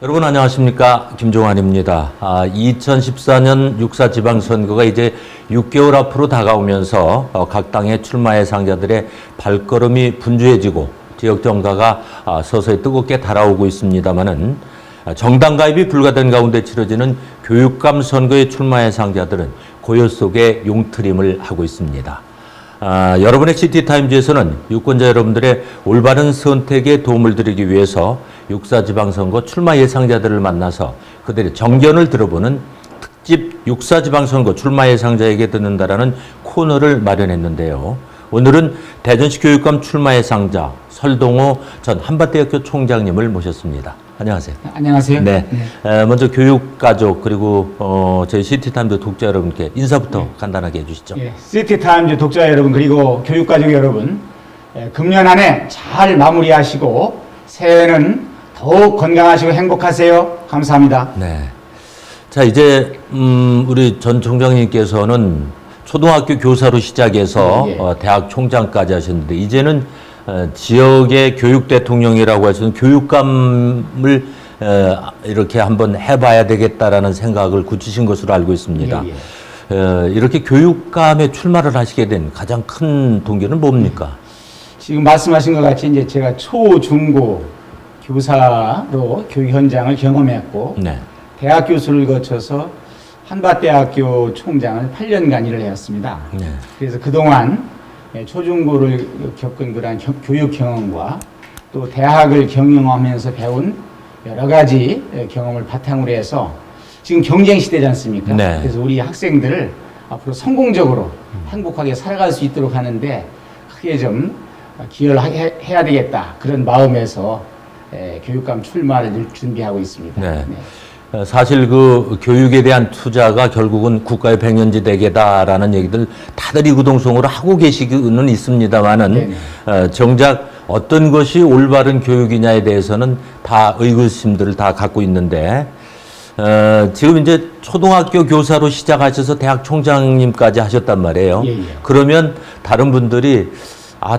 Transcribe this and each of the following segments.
여러분 안녕하십니까, 김종환입니다. 2014년 육사 지방선거가 이제 6개월 앞으로 다가오면서 각 당의 출마 예상자들의 발걸음이 분주해지고 지역 정가가 서서히 뜨겁게 달아오고 있습니다마는 정당 가입이 불가된 가운데 치러지는 교육감 선거의 출마 예상자들은 고요 속에 용트림을 하고 있습니다. 여러분의 시티타임즈에서는 유권자 여러분들의 올바른 선택에 도움을 드리기 위해서 육사지방선거 출마 예상자들을 만나서 그들의 정견을 들어보는 특집 육사지방선거 출마 예상자에게 듣는다라는 코너를 마련했는데요. 오늘은 대전시 교육감 출마 예상자 설동호 전 한밭대학교 총장님을 모셨습니다. 안녕하세요. 안녕하세요. 네. 먼저 교육가족 그리고 저희 시티타임즈 독자 여러분께 인사부터 간단하게 해주시죠. 예, 시티타임즈 독자 여러분 그리고 교육가족 여러분, 금년 한 해 잘 마무리하시고 새해에는 더욱 건강하시고 행복하세요. 감사합니다. 네. 자, 이제 우리 전 총장님께서는 초등학교 교사로 시작해서 대학 총장까지 하셨는데 이제는 지역의 교육 대통령이라고 해서 교육감을 이렇게 한번 해봐야 되겠다라는 생각을 굳히신 것으로 알고 있습니다. 이렇게 교육감에 출마를 하시게 된 가장 큰 동기는 뭡니까? 지금 말씀하신 것 같이 이제 제가 초, 중, 고 교사로 교육 현장을 경험했고 대학 교수를 거쳐서 한밭대학교 총장을 8년간 일을 해왔습니다. 그래서 그동안 초중고를 겪은 그러한 교육 경험과 또 대학을 경영하면서 배운 여러 가지 경험을 바탕으로 해서 지금 경쟁 시대지 않습니까? 그래서 우리 학생들을 앞으로 성공적으로 행복하게 살아갈 수 있도록 하는데 크게 좀 기여를 해야 되겠다 그런 마음에서 교육감 출마를 준비하고 있습니다. 사실 그 교육에 대한 투자가 결국은 국가의 백년지 대계다라는 얘기들 다들 이구동성으로 하고 계시기는 있습니다만은 정작 어떤 것이 올바른 교육이냐에 대해서는 다 의구심들을 다 갖고 있는데 지금 이제 초등학교 교사로 시작하셔서 대학 총장님까지 하셨단 말이에요. 그러면 다른 분들이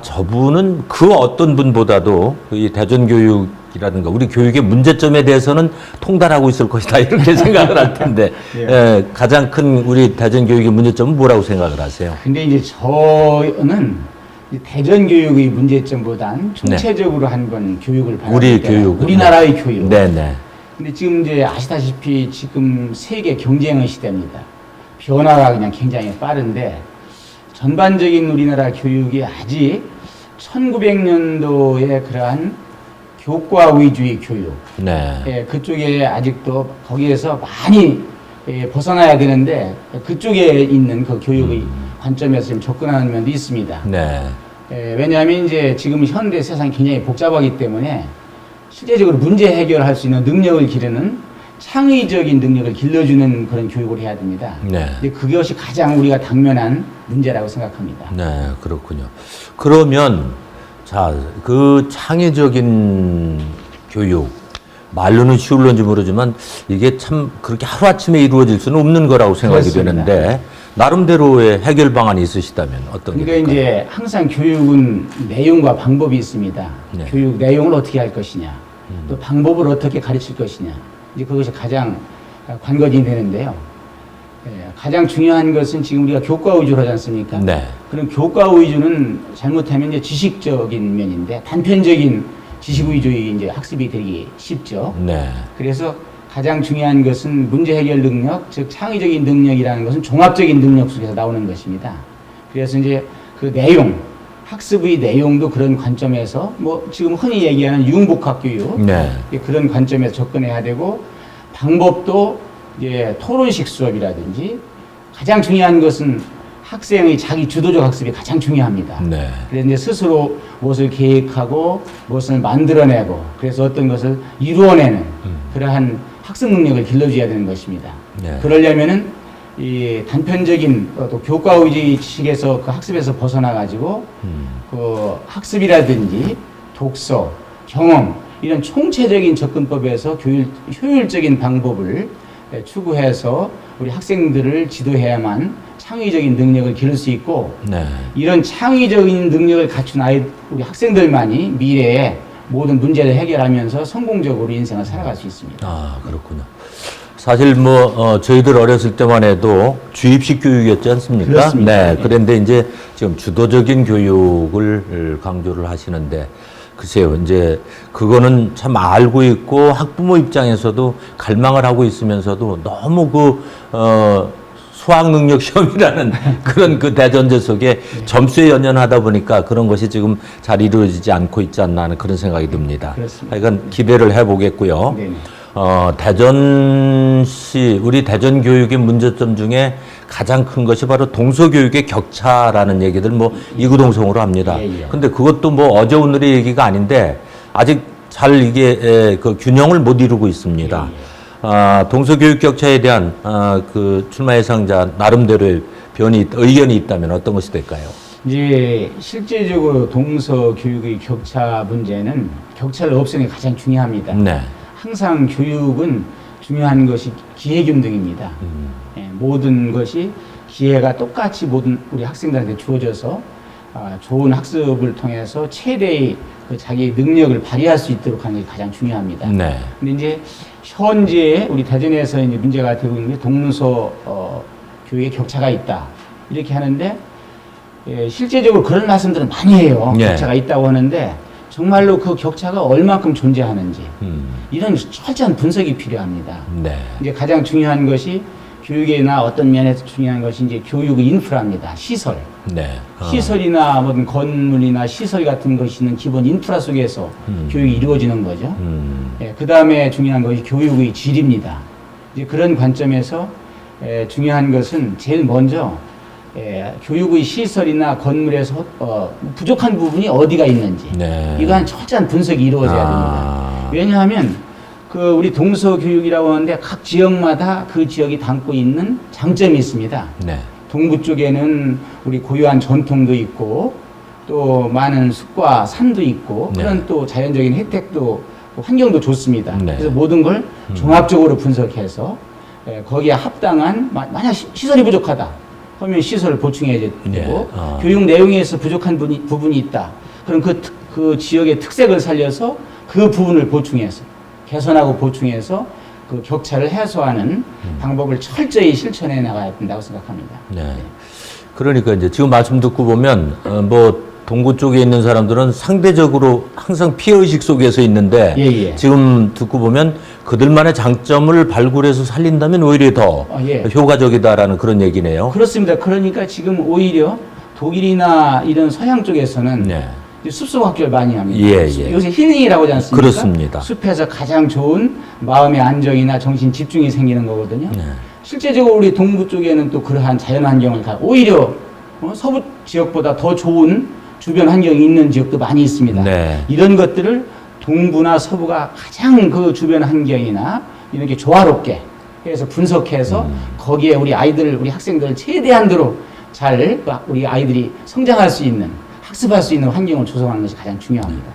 저분은 그 어떤 분보다도 이 대전교육이라든가 우리 교육의 문제점에 대해서는 통달하고 있을 것이다 이렇게 생각을 할 텐데 가장 큰 우리 대전교육의 문제점은 뭐라고 생각을 하세요? 근데 이제 저는 대전교육의 문제점보단 총체적으로 한번 교육을 봐야 우리 교육, 우리나라의 교육. 근데 지금 이제 아시다시피 지금 세계 경쟁의 시대입니다. 변화가 그냥 굉장히 빠른데 전반적인 우리나라 교육이 아직 1900년도에 그러한 교과 위주의 교육, 그쪽에 아직도 거기에서 많이 벗어나야 되는데 그쪽에 있는 그 교육의 관점에서 좀 접근하는 면도 있습니다. 왜냐하면 이제 지금 현대 세상이 굉장히 복잡하기 때문에 실제적으로 문제 해결할 수 있는 능력을 기르는 창의적인 능력을 길러주는 그런 교육을 해야 됩니다. 그것이 가장 우리가 당면한 문제라고 생각합니다. 그렇군요. 그러면 자, 그 창의적인 교육 말로는 쉬울런지 모르지만 이게 참 그렇게 하루아침에 이루어질 수는 없는 거라고 생각이 되는데 나름대로의 해결 방안이 있으시다면 어떤 게 그러니까 이제 항상 교육은 내용과 방법이 있습니다. 교육 내용을 어떻게 할 것이냐, 또 방법을 어떻게 가르칠 것이냐, 이제 그것이 가장 관건이 되는데요. 가장 중요한 것은 지금 우리가 교과 위주로 하지 않습니까? 그럼 교과 위주는 잘못하면 이제 지식적인 면인데 단편적인 지식 위주의 이제 학습이 되기 쉽죠. 그래서 가장 중요한 것은 문제 해결 능력, 즉 창의적인 능력이라는 것은 종합적인 능력 속에서 나오는 것입니다. 그래서 이제 그 내용, 학습의 내용도 그런 관점에서 뭐 지금 흔히 얘기하는 융복합 교육 그런 관점에서 접근해야 되고 방법도 이제 토론식 수업이라든지 가장 중요한 것은 학생의 자기 주도적 학습이 가장 중요합니다. 그래서 이제 스스로 무엇을 계획하고 무엇을 만들어내고 그래서 어떤 것을 이루어내는 그러한 학습 능력을 길러줘야 되는 것입니다. 그러려면은 이 단편적인 또 교과 위주의 지식에서 그 학습에서 벗어나 가지고 그 학습이라든지 독서, 경험 이런 총체적인 접근법에서 효율적인 방법을 추구해서 우리 학생들을 지도해야만 창의적인 능력을 기를 수 있고 이런 창의적인 능력을 갖춘 우리 학생들만이 미래에 모든 문제를 해결하면서 성공적으로 인생을 살아갈 수 있습니다. 아, 그렇군요. 사실 저희들 어렸을 때만 해도 주입식 교육이었지 않습니까? 그렇습니다. 네. 네. 그런데 이제 지금 주도적인 교육을 강조를 하시는데, 글쎄요, 이제 그거는 참 알고 있고 학부모 입장에서도 갈망을 하고 있으면서도 너무 수학 능력 시험이라는 그런 그 대전제 속에 점수에 연연하다 보니까 그런 것이 지금 잘 이루어지지 않고 있지 않나 하는 그런 생각이 듭니다. 그렇습니다. 하여간 기대를 해보겠고요. 네네. 우리 대전 교육의 문제점 중에 가장 큰 것이 바로 동서교육의 격차라는 얘기들 이구동성으로 합니다. 예, 예. 근데 그것도 어제 오늘의 얘기가 아닌데 아직 잘 이게 그 균형을 못 이루고 있습니다. 예, 동서교육 격차에 대한 그 출마 예상자 나름대로의 의견이 있다면 어떤 것이 될까요? 이제 실제적으로 동서 교육의 격차 문제는 격차를 없애는 게 가장 중요합니다. 네. 항상 교육은 중요한 것이 기회균등입니다. 예, 모든 것이 기회가 똑같이 모든 우리 학생들한테 주어져서 좋은 학습을 통해서 최대의 그 자기 능력을 발휘할 수 있도록 하는 게 가장 중요합니다. 네. 근데 이제 현재 우리 대전에서 이제 문제가 되고 있는 게 동서 교육의 격차가 있다 이렇게 하는데 실제적으로 그런 말씀들은 많이 해요. 예. 격차가 있다고 하는데 정말로 그 격차가 얼마큼 존재하는지 이런 철저한 분석이 필요합니다. 네. 이제 가장 중요한 것이 교육이나 어떤 면에서 중요한 것이 이제 교육의 인프라입니다. 시설. 네. 시설이나 모든 건물이나 시설 같은 것이 있는 기본 인프라 속에서 교육이 이루어지는 거죠. 그 다음에 중요한 것이 교육의 질입니다. 이제 그런 관점에서 중요한 것은 제일 먼저 교육의 시설이나 건물에서 부족한 부분이 어디가 있는지 네. 이러한 철저한 분석이 이루어져야 됩니다. 왜냐하면 그 우리 동서교육이라고 하는데 각 지역마다 그 지역이 담고 있는 장점이 있습니다. 네. 동부 쪽에는 우리 고유한 전통도 있고 또 많은 숲과 산도 있고 네. 그런 또 자연적인 혜택도 환경도 좋습니다. 네. 그래서 모든 걸 종합적으로 분석해서 거기에 합당한 만약 시설이 부족하다 그러면 시설을 보충해야 되고 네. 교육 내용에서 부족한 부분이 있다. 그럼 그 지역의 특색을 살려서 그 부분을 보충해서 개선하고 보충해서 그 격차를 해소하는 방법을 철저히 실천해 나가야 된다고 생각합니다. 네. 그러니까 이제 지금 말씀 듣고 보면 동구 쪽에 있는 사람들은 상대적으로 항상 피해의식 속에서 있는데 예. 지금 듣고 보면 그들만의 장점을 발굴해서 살린다면 오히려 더 예. 효과적이다라는 그런 얘기네요. 그렇습니다. 그러니까 지금 오히려 독일이나 이런 서양 쪽에서는 네. 숲속 학교를 많이 합니다. 예. 요새 힐링이라고 하지 않습니까? 그렇습니다. 숲에서 가장 좋은 마음의 안정이나 정신 집중이 생기는 거거든요. 네. 실제적으로 우리 동부 쪽에는 또 그러한 자연 환경을 오히려 서부 지역보다 더 좋은 주변 환경이 있는 지역도 많이 있습니다. 네. 이런 것들을 동부나 서부가 가장 그 주변 환경이나 이렇게 조화롭게 해서 분석해서 거기에 우리 학생들을 최대한도로 잘 우리 아이들이 성장할 수 있는 학습할 수 있는 환경을 조성하는 것이 가장 중요합니다.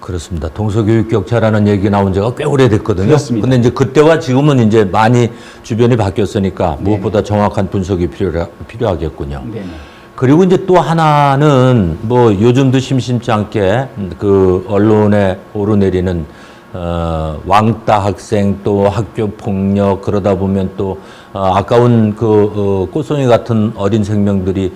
그렇습니다. 동서교육 격차라는 얘기 나온 지가 꽤 오래됐거든요. 그렇습니다. 근데 이제 그때와 지금은 이제 많이 주변이 바뀌었으니까 무엇보다 정확한 분석이 필요하겠군요. 네네. 그리고 이제 또 하나는 요즘도 심심치 않게 그 언론에 오르내리는 왕따 학생 또 학교 폭력 그러다 보면 또 아까운 꽃송이 같은 어린 생명들이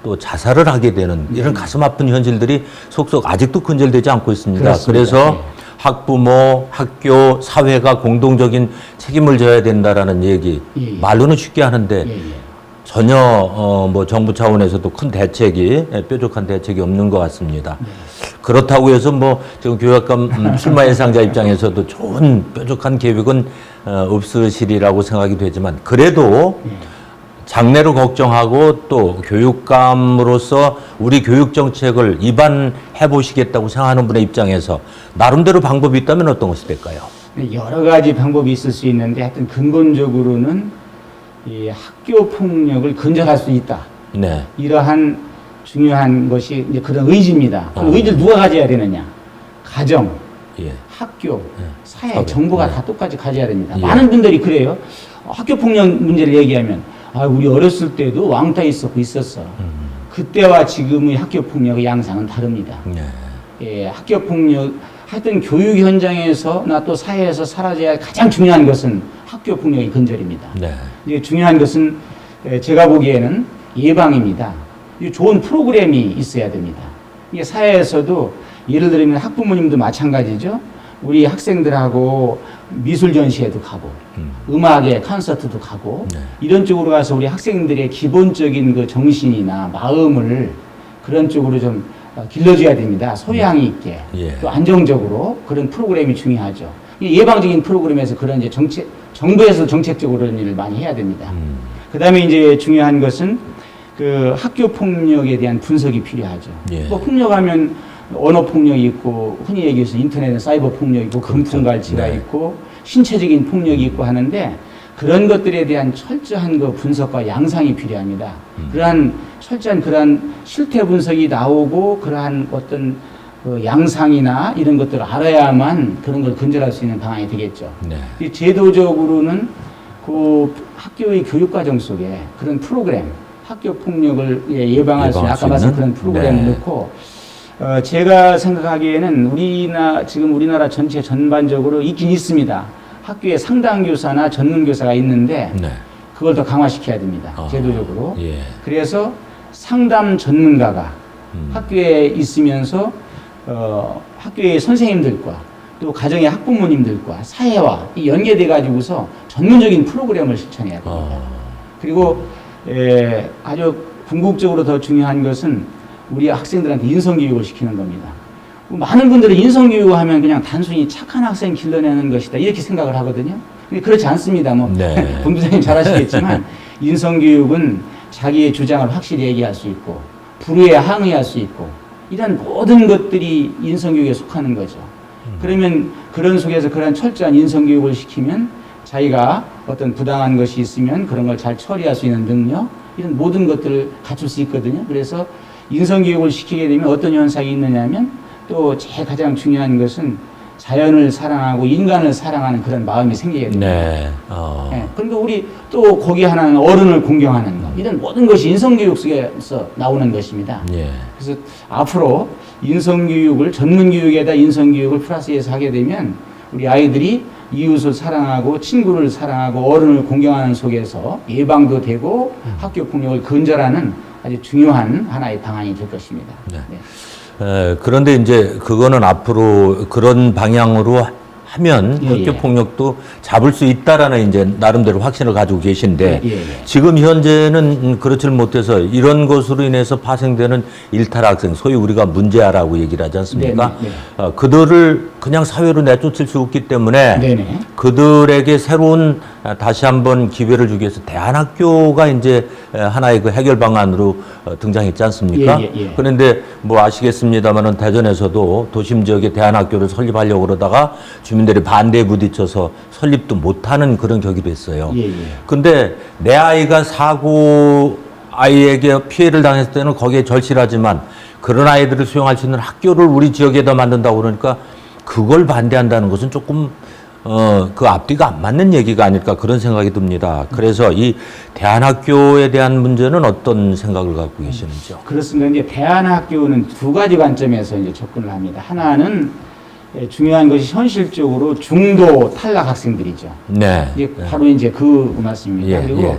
또 자살을 하게 되는 이런 가슴 아픈 현실들이 속속 아직도 근절되지 않고 있습니다. 그렇습니다. 그래서 네. 학부모, 학교, 사회가 공동적인 책임을 져야 된다라는 얘기 예. 말로는 쉽게 하는데 예. 전혀 정부 차원에서도 큰 대책이 뾰족한 대책이 없는 것 같습니다. 그렇다고 해서 지금 교육감 출마 예상자 입장에서도 좋은 뾰족한 계획은 없으시리라고 생각이 되지만 그래도 장래를 걱정하고 또 교육감으로서 우리 교육 정책을 입안해 보시겠다고 생각하는 분의 입장에서 나름대로 방법이 있다면 어떤 것이 될까요? 여러 가지 방법이 있을 수 있는데 하여튼 근본적으로는 이 학교 폭력을 근절할 수 있다. 네. 이러한 중요한 것이 이제 그런 의지입니다. 그럼 의지를 누가 가져야 되느냐? 가정, 예. 학교, 사회, 사회. 정부가 네. 다 똑같이 가져야 됩니다. 예. 많은 분들이 그래요. 학교 폭력 문제를 얘기하면 우리 어렸을 때도 왕따 있었고 있었어. 그때와 지금의 학교 폭력의 양상은 다릅니다. 네. 학교 폭력, 하여튼 교육 현장에서나 또 사회에서 사라져야 할 가장 중요한 것은 학교 폭력의 근절입니다. 네. 이제 중요한 것은 제가 보기에는 예방입니다. 좋은 프로그램이 있어야 됩니다. 이게 사회에서도 예를 들면 학부모님도 마찬가지죠. 우리 학생들하고 미술 전시회도 가고 음악회 콘서트도 가고 네. 이런 쪽으로 가서 우리 학생들의 기본적인 그 정신이나 마음을 그런 쪽으로 좀 길러줘야 됩니다. 소양이 있게 예. 또 안정적으로 그런 프로그램이 중요하죠. 예방적인 프로그램에서 그런 이제 정부에서 정책적으로 그런 일을 많이 해야 됩니다. 그다음에 이제 중요한 것은 그 학교 폭력에 대한 분석이 필요하죠. 예. 뭐 폭력하면 언어 폭력이 있고 흔히 얘기해서 인터넷 사이버 폭력이 있고 그렇죠. 금품갈취가 네. 있고 신체적인 폭력이 있고 하는데 그런 것들에 대한 철저한 그 분석과 양상이 필요합니다. 그러한 철저한 그러한 실태 분석이 나오고 그러한 어떤 그 양상이나 이런 것들을 알아야만 그런 걸 근절할 수 있는 방안이 되겠죠. 네. 이 제도적으로는 그 학교의 교육과정 속에 그런 프로그램, 학교 폭력을 예방할 수 있는 아까 말씀 그런 프로그램을 네. 넣고 제가 생각하기에는 지금 우리나라 전체 전반적으로 있긴 있습니다. 학교에 상담교사나 전문교사가 있는데 네. 그걸 더 강화시켜야 됩니다. 제도적으로. 예. 그래서 상담 전문가가 학교에 있으면서 학교의 선생님들과 또 가정의 학부모님들과 사회와 연계돼 가지고서 전문적인 프로그램을 실천해야 됩니다. 그리고 아주 궁극적으로 더 중요한 것은 우리 학생들한테 인성교육을 시키는 겁니다. 많은 분들은 인성교육을 하면 그냥 단순히 착한 학생 길러내는 것이다 이렇게 생각을 하거든요. 근데 그렇지 않습니다. 뭐 네. 본부장님 잘 아시겠지만 인성교육은 자기의 주장을 확실히 얘기할 수 있고 불의에 항의할 수 있고 이런 모든 것들이 인성교육에 속하는 거죠. 그러면 그런 속에서 그런 철저한 인성교육을 시키면 자기가 어떤 부당한 것이 있으면 그런 걸 잘 처리할 수 있는 능력 이런 모든 것들을 갖출 수 있거든요. 그래서 인성교육을 시키게 되면 어떤 현상이 있느냐면 또 제일 가장 중요한 것은 자연을 사랑하고 인간을 사랑하는 그런 마음이 생기게 됩니다. 네. 네. 그러니까 우리 또 거기 하나는 어른을 공경하는 것 이런 모든 것이 인성교육 속에서 나오는 것입니다. 예. 그래서 앞으로 인성교육을 전문교육에다 인성교육을 플러스해서 하게 되면 우리 아이들이 이웃을 사랑하고 친구를 사랑하고 어른을 공경하는 속에서 예방도 되고 학교 폭력을 근절하는 아주 중요한 하나의 방안이 될 것입니다. 네. 네. 그런데 이제 그거는 앞으로 그런 방향으로 하면 예, 학교 예. 폭력도 잡을 수 있다라는 이제 나름대로 확신을 가지고 계신데 예, 예, 예. 지금 현재는 그렇지 못해서 이런 것으로 인해서 파생되는 일탈 학생, 소위 우리가 문제아라고 얘기를 하지 않습니까? 네, 네. 그들을 그냥 사회로 내쫓을 수 없기 때문에 네네. 그들에게 새로운 다시 한번 기회를 주기 위해서 대안학교가 이제 하나의 그 해결 방안으로 등장했지 않습니까? 예, 예, 예. 그런데 뭐 아시겠습니다만은 대전에서도 도심 지역에 대안학교를 설립하려고 그러다가 주민들이 반대에 부딪혀서 설립도 못하는 그런 격이 됐어요. 예, 예. 근데 내 아이가 아이에게 피해를 당했을 때는 거기에 절실하지만 그런 아이들을 수용할 수 있는 학교를 우리 지역에다 만든다고 그러니까 그걸 반대한다는 것은 조금 그 앞뒤가 안 맞는 얘기가 아닐까 그런 생각이 듭니다. 그래서 이 대안학교에 대한 문제는 어떤 생각을 갖고 계시는지요? 그렇습니다. 이제 대안학교는 두 가지 관점에서 이제 접근을 합니다. 하나는 중요한 것이 현실적으로 중도 탈락 학생들이죠. 네. 이제 바로 이제 그 말씀입니다. 예, 그리고 예.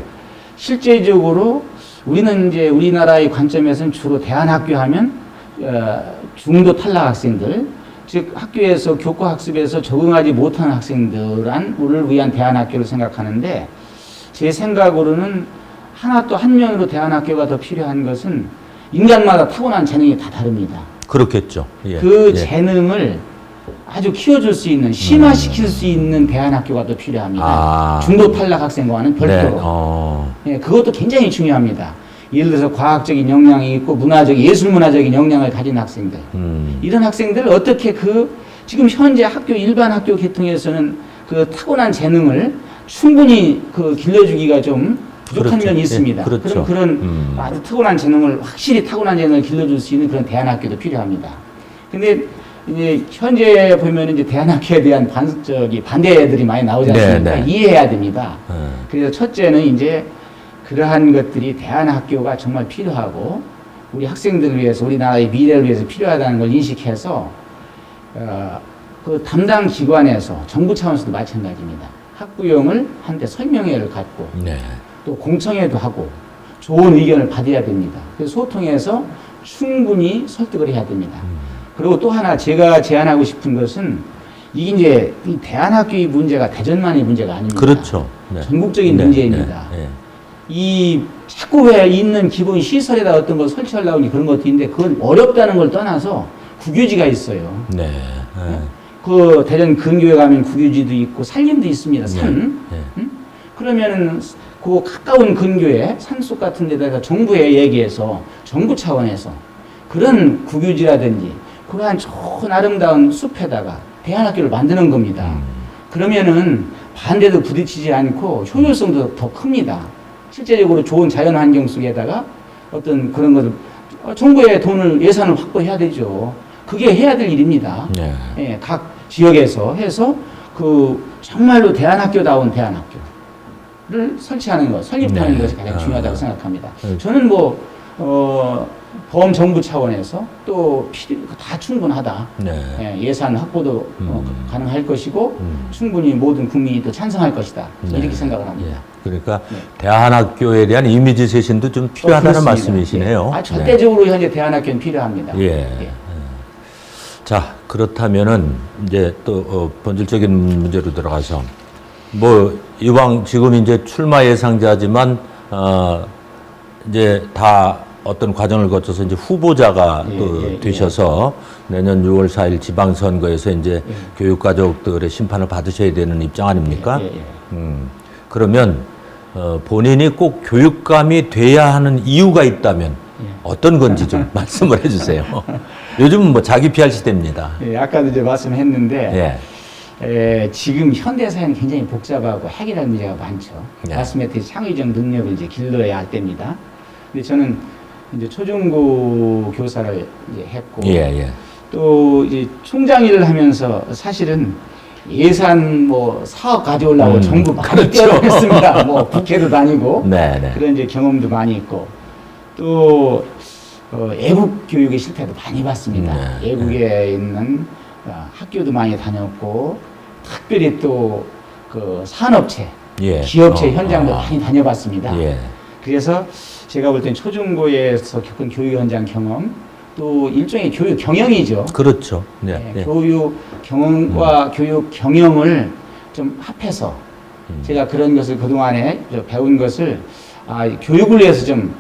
실제적으로 우리는 이제 우리나라의 관점에서는 주로 대안학교 하면 중도 탈락 학생들, 즉 학교에서 교과 학습에서 적응하지 못한 학생들을 위한 대안학교를 생각하는데 제 생각으로는 하나 또 한 면으로 대안학교가 더 필요한 것은 인간마다 타고난 재능이 다 다릅니다. 그렇겠죠. 예. 그 예. 재능을 아주 키워줄 수 있는 심화시킬 수 있는 대안학교가 더 필요합니다. 아. 중도 탈락 학생과는 별도로. 네. 예, 그것도 굉장히 중요합니다. 예를 들어서 과학적인 역량이 있고 예술문화적인 역량을 가진 학생들. 이런 학생들을 어떻게 지금 현재 일반 학교 계통에서는 그 타고난 재능을 충분히 길러주기가 좀 부족한 그렇죠. 면이 있습니다. 예, 그렇죠. 그런 아주 확실히 타고난 재능을 길러줄 수 있는 그런 대안학교도 필요합니다. 근데 이제 현재 보면 이제 대안학교에 대한 반대들이 많이 나오지 않습니까? 네, 네. 이해해야 됩니다. 그래서 첫째는 이제 그러한 것들이 대안학교가 정말 필요하고 우리 학생들을 위해서 우리나라의 미래를 위해서 필요하다는 걸 인식해서 그 담당 기관에서 정부 차원에서도 마찬가지입니다. 학부형을 한테 설명회를 갖고 네. 또 공청회도 하고 좋은 의견을 받아야 됩니다. 그래서 소통해서 충분히 설득을 해야 됩니다. 그리고 또 하나 제가 제안하고 싶은 것은 이게 이제 이 대안학교의 문제가 대전만의 문제가 아닙니다. 그렇죠. 네. 전국적인 네, 문제입니다. 네, 네. 이 자꾸 왜 있는 기본 시설에다 어떤 걸 설치하려고 하니 그런 것도 있는데 그건 어렵다는 걸 떠나서 국유지가 있어요. 네. 네. 그 대전 근교에 가면 국유지도 있고 산림도 있습니다. 산. 네. 응? 그러면은 그 가까운 근교에 산속 같은 데다가 정부에 얘기해서 정부 차원에서 그런 국유지라든지 그러한 좋은 아름다운 숲에다가 대안학교를 만드는 겁니다. 그러면은 반대도 부딪히지 않고 효율성도 더 큽니다. 실제적으로 좋은 자연 환경 속에다가 어떤 그런 것을 정부의 돈을 예산을 확보해야 되죠. 그게 해야 될 일입니다. 네. 예, 각 지역에서 해서 그 정말로 대안학교다운 대안학교를 설치하는 것, 설립하는 네. 것이 가장 중요하다고 생각합니다. 네. 저는 뭐 범정부 차원에서 또 다 충분하다. 네. 예산 확보도 가능할 것이고 충분히 모든 국민이 또 찬성할 것이다. 네. 이렇게 생각을 합니다. 예. 그러니까 네. 대안학교에 대한 이미지 쇄신도 좀 필요하다는 그렇습니다. 말씀이시네요. 예. 절대적으로 현재 대안학교는 필요합니다. 예. 예. 자, 그렇다면은 이제 또 본질적인 문제로 들어가서 뭐 이왕 지금 이제 출마 예상자지만 이제 다 어떤 과정을 거쳐서 이제 후보자가 되셔서 내년 6월 4일 지방선거에서 이제 교육가족들의 심판을 받으셔야 되는 입장 아닙니까? 그러면 본인이 꼭 교육감이 돼야 하는 이유가 있다면 어떤 건지 좀 말씀을 해주세요. 요즘은 뭐 자기 PR 시대입니다. 예, 아까도 이제 말씀했는데 지금 현대 사회는 굉장히 복잡하고 해결할 문제가 많죠. 예. 말씀했듯이 창의적 능력을 이제 길러야 할 때입니다. 근데 저는 이제 초중고 교사를 이제 했고 또 이제 총장 일을 하면서 사실은 예산 뭐 사업 가져오려고 정부 많이 뛰어다녔습니다. 뭐 국회도 다니고 그런 이제 경험도 많이 있고 또 애국 교육의 실패도 많이 봤습니다. 애국에 있는 학교도 많이 다녔고 특별히 또 그 산업체, 기업체 현장도 많이 다녀봤습니다. 그래서 제가 볼 땐 초중고에서 겪은 교육 현장 경험 또 일종의 교육 경영이죠. 그렇죠. 교육 경험과 교육 경영을 좀 합해서 제가 그런 것을 그동안에 배운 것을 교육을 위해서 좀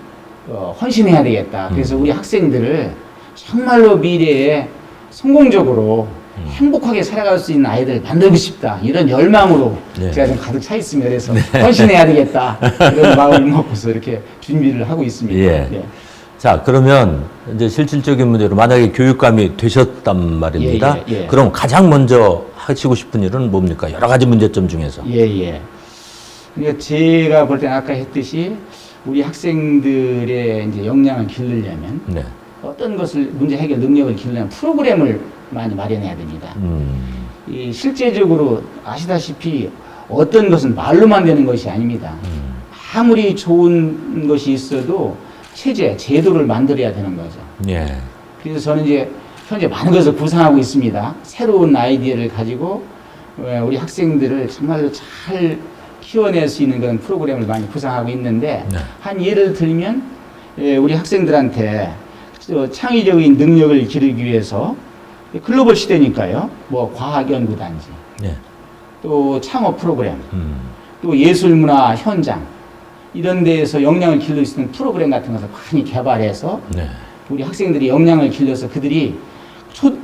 헌신해야 되겠다. 그래서 우리 학생들을 정말로 미래에 성공적으로 행복하게 살아갈 수 있는 아이들을 만들고 싶다. 이런 열망으로 제가 좀 가득 차 있습니다. 그래서 헌신해야 되겠다. 이런 마음을 먹고서 이렇게 준비를 하고 있습니다. 자, 그러면 이제 실질적인 문제로 만약에 교육감이 되셨단 말입니다. 그럼 가장 먼저 하시고 싶은 일은 뭡니까? 여러 가지 문제점 중에서. 그러니까 제가 볼 때는 아까 했듯이 우리 학생들의 이제 역량을 기르려면 어떤 것을 문제 해결 능력을 기르려면 프로그램을 많이 마련해야 됩니다. 이 실제적으로 아시다시피 어떤 것은 말로만 되는 것이 아닙니다. 아무리 좋은 것이 있어도 체제, 제도를 만들어야 되는 거죠. 그래서 저는 이제 현재 많은 것을 구상하고 있습니다. 새로운 아이디어를 가지고 우리 학생들을 정말로 잘 키워낼 수 있는 그런 프로그램을 많이 구상하고 있는데 한 예를 들면 우리 학생들한테 창의적인 능력을 기르기 위해서 글로벌 시대니까요. 뭐 과학연구단지, 또 창업 프로그램, 또 예술문화 현장 이런 데에서 역량을 기를 수 있는 프로그램 같은 것을 많이 개발해서 우리 학생들이 역량을 길러서 그들이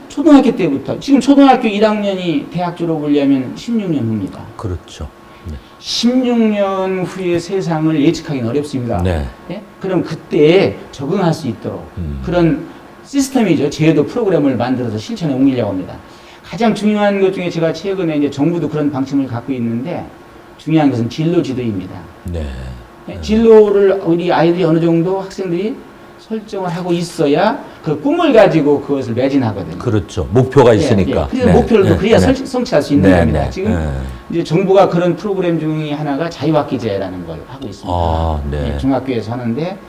초등학교 때부터 지금 초등학교 1학년이 대학 졸업하려면 16년 후입니다. 그렇죠. 16년 후의 세상을 예측하기는 어렵습니다. 그럼 그때 적응할 수 있도록 그런 시스템이죠. 제도 프로그램을 만들어서 실천에 옮기려고 합니다. 가장 중요한 것 중에 제가 최근에 이제 정부도 그런 방침을 갖고 있는데 중요한 것은 진로 지도입니다. 진로를 우리 아이들이 어느 정도 학생들이 설정을 하고 있어야 그 꿈을 가지고 그것을 매진하거든요. 그렇죠. 목표가 있으니까. 그래서 목표를 그래야 성취할 수 있는 겁니다. 지금 이제 정부가 그런 프로그램 중에 하나가 자유학기제라는 걸 하고 있습니다. 중학교에서 하는데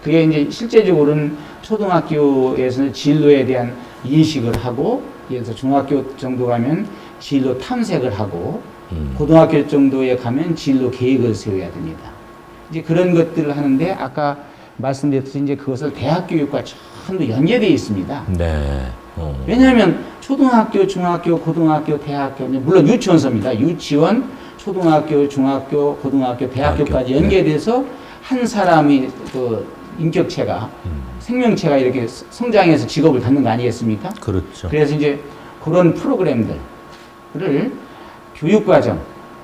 그게 이제 실제적으로는 초등학교에서는 진로에 대한 인식을 하고, 예를 들어서 중학교 정도 가면 진로 탐색을 하고, 고등학교 정도에 가면 진로 계획을 세워야 됩니다. 이제 그런 것들을 하는데 아까 말씀드렸듯이 이제 그것을 대학 교육과 전부 연계되어 있습니다. 네. 왜냐하면 초등학교, 중학교, 고등학교, 대학교, 물론 유치원서입니다. 유치원, 초등학교, 중학교, 고등학교, 대학교까지 연계돼서 한 사람이 그 인격체가 생명체가 이렇게 성장해서 직업을 갖는 거 아니겠습니까? 그렇죠. 그래서 이제 그런 프로그램들을 교육과정,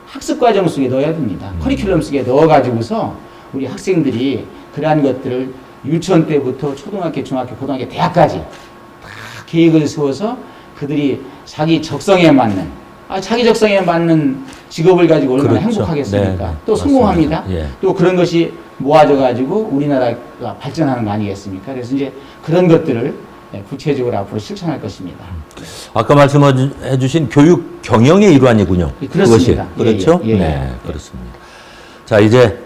학습과정 속에 넣어야 됩니다. 커리큘럼 속에 넣어가지고서 우리 학생들이 그러한 것들을 유치원 때부터 초등학교, 중학교, 고등학교, 대학까지 다 계획을 세워서 그들이 자기 적성에 맞는, 자기 적성에 맞는 직업을 가지고 얼마나 그렇죠. 행복하겠습니까? 네, 또 성공합니다. 예. 또 그런 것이 모아져가지고 우리나라가 발전하는 거 아니겠습니까? 그래서 이제 그런 것들을 구체적으로 앞으로 실천할 것입니다. 아까 말씀해 주신 교육 경영의 일환이군요. 그렇습니다. 그것이. 그렇죠? 예. 네, 그렇습니다. 자, 이제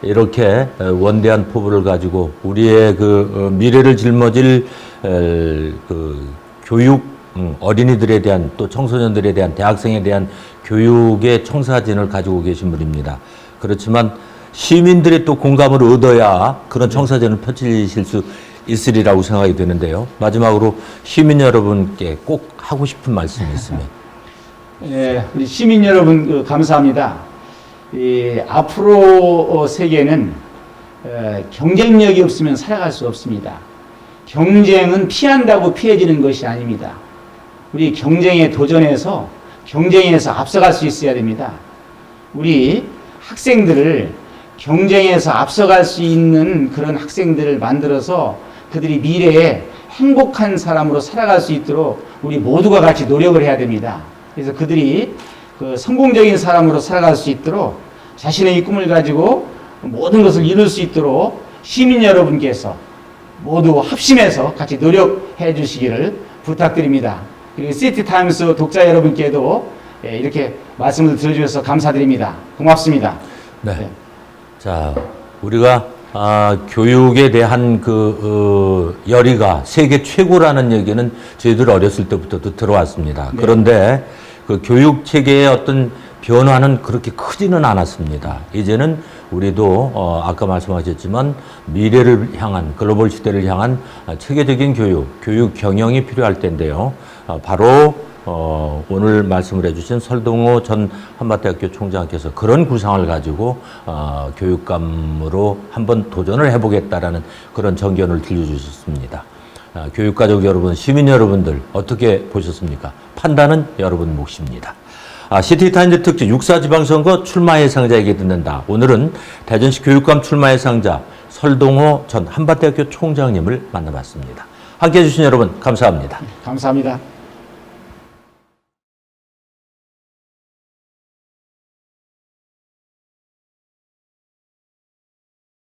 이렇게 원대한 포부를 가지고 우리의 그 미래를 짊어질 그 교육, 어린이들에 대한 또 청소년들에 대한 대학생에 대한 교육의 청사진을 가지고 계신 분입니다. 그렇지만 시민들의 또 공감을 얻어야 그런 청사진을 펼치실 수 있으리라고 생각이 되는데요. 마지막으로 시민 여러분께 꼭 하고 싶은 말씀이 있으면. 예, 우리 시민 여러분 감사합니다. 앞으로 세계는 경쟁력이 없으면 살아갈 수 없습니다. 경쟁은 피한다고 피해지는 것이 아닙니다. 우리 경쟁에 도전해서 경쟁에서 앞서갈 수 있어야 됩니다. 우리 학생들을 경쟁에서 앞서갈 수 있는 그런 학생들을 만들어서 그들이 미래에 행복한 사람으로 살아갈 수 있도록 우리 모두가 같이 노력을 해야 됩니다. 그래서 그들이 그 성공적인 사람으로 살아갈 수 있도록 자신의 꿈을 가지고 모든 것을 이룰 수 있도록 시민 여러분께서 모두 합심해서 같이 노력해 주시기를 부탁드립니다. 그리고 시티타임스 독자 여러분께도 이렇게 말씀을 들어주셔서 감사드립니다. 고맙습니다. 네. 자, 우리가 교육에 대한 열의가 세계 최고라는 얘기는 저희들 어렸을 때부터도 들어왔습니다. 네. 그런데 그 교육 체계의 어떤 변화는 그렇게 크지는 않았습니다. 이제는 우리도 아까 말씀하셨지만 미래를 향한 글로벌 시대를 향한 체계적인 교육 경영이 필요할 텐데요. 바로 오늘 말씀을 해주신 설동호 전 한밭대학교 총장께서 그런 구상을 가지고 교육감으로 한번 도전을 해보겠다라는 그런 정견을 들려주셨습니다. 교육가족 여러분, 시민 여러분들 어떻게 보셨습니까? 판단은 여러분 몫입니다. 시티타임즈 특집 6.4 지방선거 출마 예상자에게 듣는다. 오늘은 대전시 교육감 출마 예상자 설동호 전 한밭대학교 총장님을 만나봤습니다. 함께해 주신 여러분 감사합니다. 감사합니다.